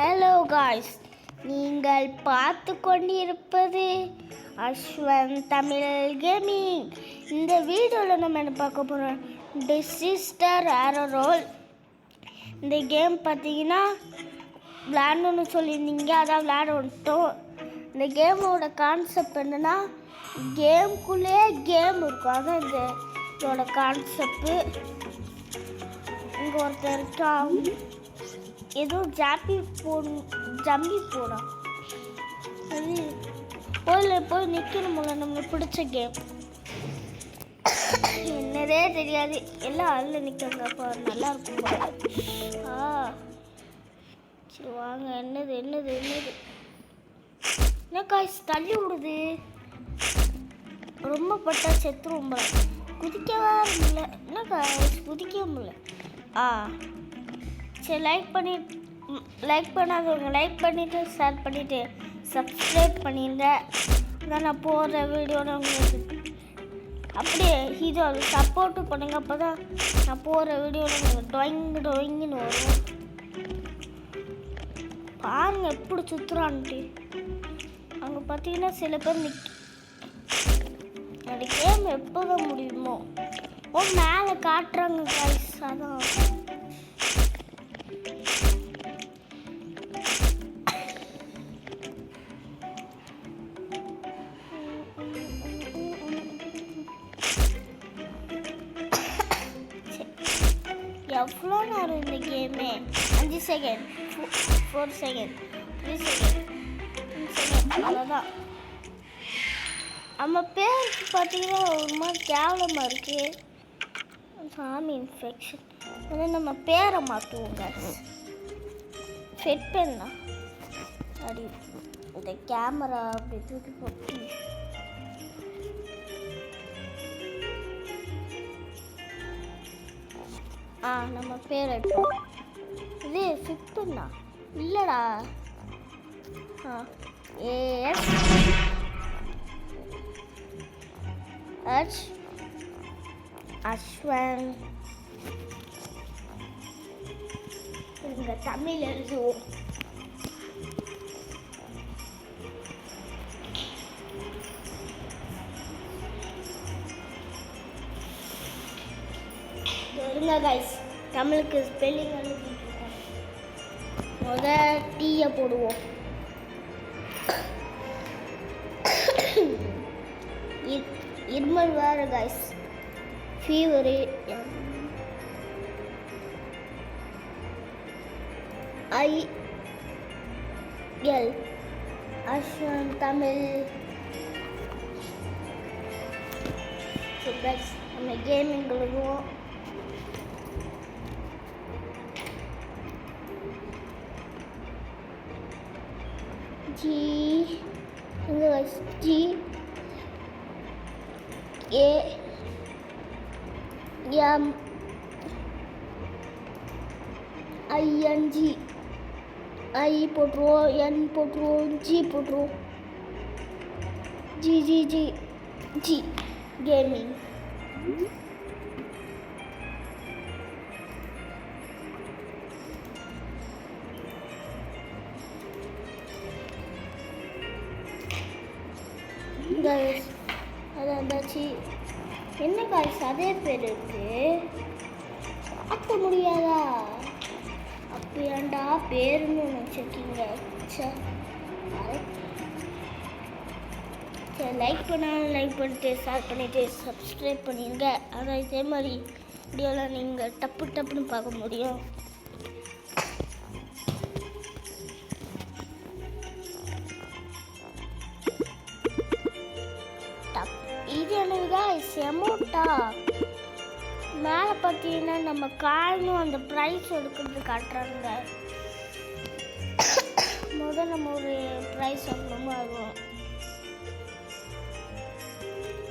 Hello guys, நீங்கள் பார்த்து கொண்டிருப்பது அஸ்வன் தமிழ் கேமிங். இந்த வீடியோவில் நம்ம என்ன பார்க்க போகிறோம், டிசிஸ்டர் ஏரோ ரோல். இந்த கேம் பார்த்தீங்கன்னா விளையாடணுன்னு சொல்லியிருந்தீங்க, அதான் விளையாட வந்துட்டோம். இந்த கேமோட கான்செப்ட் என்னென்னா, கேமுக்குள்ளே கேம் இருக்கும். அதான் இதோட கான்செப்டு. இங்கே ஒருத்தர் இருக்கான், ஏதோ ஜம்பி போடா அது போய் நிற்கணும்ல. நம்ம பிடிச்ச கேம் என்னதே தெரியாது, எல்லாம் அதில் நிற்கிறாங்க. அப்போ நல்லா இருக்கும். சரி வாங்க. என்னது என்ன காய்ஸ் தள்ளி விடுது, ரொம்ப பட்டா செத்துரும். குதிக்கவே முடியல. என்ன காய்ஸ் குதிக்கவே முடியல. சரி லைக் பண்ணாதவங்க லைக் பண்ணிவிட்டு ஷேர் பண்ணிவிட்டு சப்ஸ்கிரைப் பண்ணிடுங்க. அதான் நான் போடுற வீடியோவில் உங்களுக்கு அப்படியே இது அது சப்போர்ட்டும் பண்ணுங்கள். அப்போ தான் நான் போடுற வீடியோவில் உங்களுக்கு டொயிங்குன்னு வரும். பாருங்கள் எப்படி சுற்றுறான்ட்டு. அங்கே பார்த்தீங்கன்னா சில பேர் அந்த கேம் எப்போ தான் முடியுமோ மேலே காட்டுறாங்க கைஸ். அதான் எவ்வளோ நேரம் இந்த game? 5 second, 4 second, 3 second, 2 second, அவ்வளோதான். நம்ம பேருக்கு பார்த்தீங்கன்னா ஒரு மாதிரி கேவலமாக இருக்குது. சாமி இன்ஃபெக்ஷன். வந்து நம்ம பேரை மாற்றுவோங்க. ஃபிட் பண்ணா அப்படி இந்த கேமரா அப்படி தூக்கி போட்டு நம்ம பேர் எடுப்போம். இது ஃபிட் பண்ணா இல்லைடா. அஸ்வன். இங்க தமிழ் எழுதுவோம். இருங்க கைஸ், தமிழுக்கு ஸ்பெல்லிங் எழுதிட்டுருக்கோம். டீயை போடுவோம். இருமல் வேறு guys, fever. IL Ashwan Tamil. Guys நம்ம கேமிங் எழுதுவோம். GAMING. I போட்டுருவோம், N போட்டுருவோம், G போட்டுருவோம். G gaming. கைஸ் அதாச்சு என்ன கைஸ் அதே பேர் இருக்கு, பார்க்க முடியாதா? அப்படியாண்டா பேருன்னு நினச்சிருக்கீங்க. சரி லைக் பண்ணாலும் லைக் பண்ணிட்டு ஷேர் பண்ணிவிட்டு சப்ஸ்கிரைப் பண்ணிடுங்க. அதான் இதே மாதிரி வீடியோவில் நீங்கள் டப்புன்னு பார்க்க முடியும். இது என்னதுதா செமோட்டா. மேலே பார்த்தீங்கன்னா நம்ம காயினும் அந்த ப்ரைஸ் எடுக்கிறது காட்டுறாங்க. முதல் நம்ம ஒரு ப்ரைஸ் வாங்கணுமோ ஆகும்.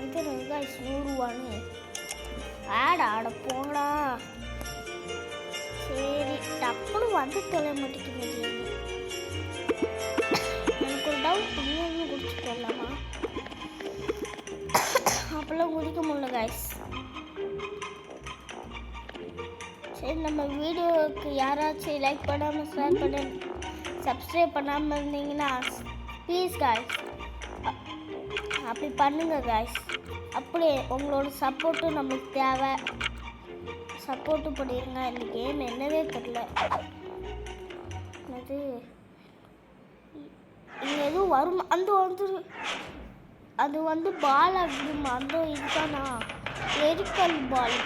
இது 100 ரூபான்னு ஆட போங்கடா. சரி டப்புன்னு வந்து தொலை மாட்டேங்குது. எனக்கு ஒரு டவுட், இன்னும் குடிச்சு போடலாமா? அப்பெல்லாம் குடிக்க முடியல கைஸ். சரி நம்ம வீடியோவுக்கு யாராச்சும் லைக் பண்ணாமல் சப்ஸ்கிரைப் பண்ணாமல் இருந்தீங்கன்னா ப்ளீஸ் காய்ஸ் அப்படி பண்ணுங்க காய்ஸ். அப்படியே உங்களோட சப்போர்ட்டும் நமக்கு தேவை. சப்போர்ட்டும் பண்ணிடுங்க. இந்த கேம் என்னவே தெரியல. அது இங்கே எதுவும் வரும். அது வந்து பால் ஆகுதுமா. அந்த இதுதானா எரிக்கல் பால்.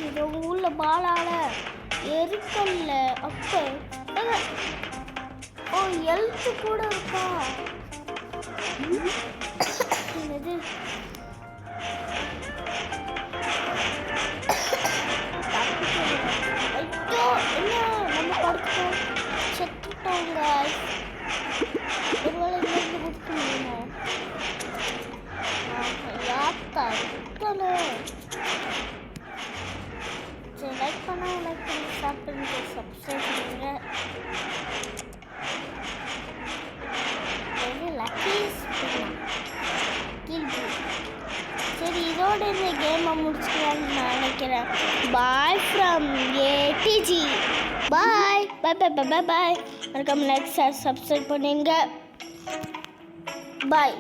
இது உங்கள் ஊரில் பாலால எரிக்கல்ல அப்போ ஓ எழுத்து கூட இருக்கா? என்னது ஐயோ என்ன நம்ம படுத்தோம் செத்துட்டோங்க. ஒருவேளை இங்கிருந்து கொடுக்க முடியுமோ? யாத்தா இருக்கணும். சரி லைக் பண்ணி ஸ்டார்ட் பண்ணிட்டு சப்ஸ்கிரைப் பண்ணுங்க. சரி இதோட இந்த கேமை முடிச்சுக்கலாம்னு நான் நினைக்கிறேன். Bye from ATG. Bye bye bye bye bye bye. மறக்காம லைக் ஷேர் சப்ஸ்கிரைப் பண்ணுங்க. பாய்.